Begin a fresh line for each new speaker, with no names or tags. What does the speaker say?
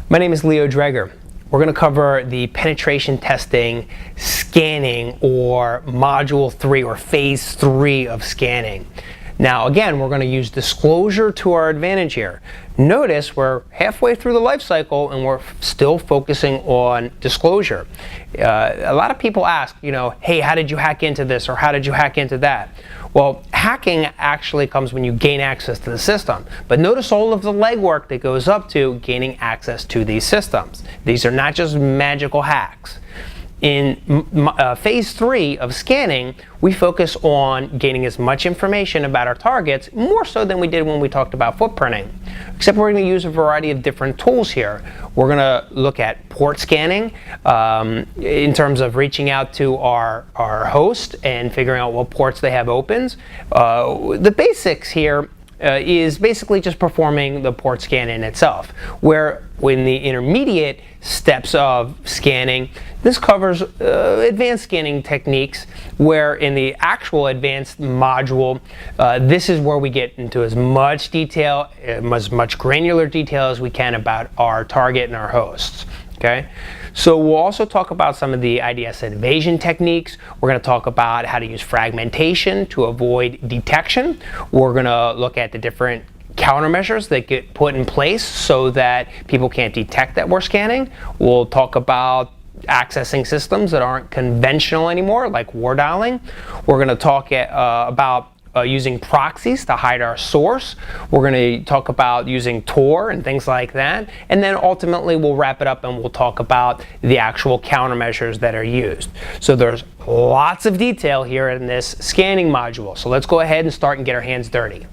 My name is Leo Dreger. We're going to cover the penetration testing scanning, or module 3 or phase 3 of scanning. Now again, we're going to use disclosure to our advantage here. Notice we're halfway through the life cycle and we're still focusing on disclosure. A lot of people ask, hey, how did you hack into this, or how did you hack into that? Well, hacking actually comes when you gain access to the system. But notice all of the legwork that goes up to gaining access to these systems. These are not just magical hacks. In phase 3 of scanning, we focus on gaining as much information about our targets, more so than we did when we talked about footprinting. Except we're going to use a variety of different tools here. We're going to look at port scanning in terms of reaching out to our host and figuring out what ports they have opens. The basics here is basically just performing the port scan in itself, where in the intermediate steps of scanning, this covers advanced scanning techniques, where in the actual advanced module, this is where we get into as much detail, as much granular detail as we can about our target and our hosts. Okay, so we'll also talk about some of the IDS invasion techniques. We're going to talk about how to use fragmentation to avoid detection. We're going to look at the different countermeasures that get put in place so that people can't detect that we're scanning. We'll talk about accessing systems that aren't conventional anymore, like war dialing. We're going to talk about using proxies to hide our source. We're going to talk about using Tor and things like that. And then ultimately we'll wrap it up and we'll talk about the actual countermeasures that are used. So there's lots of detail here in this scanning module. So let's go ahead and start and get our hands dirty.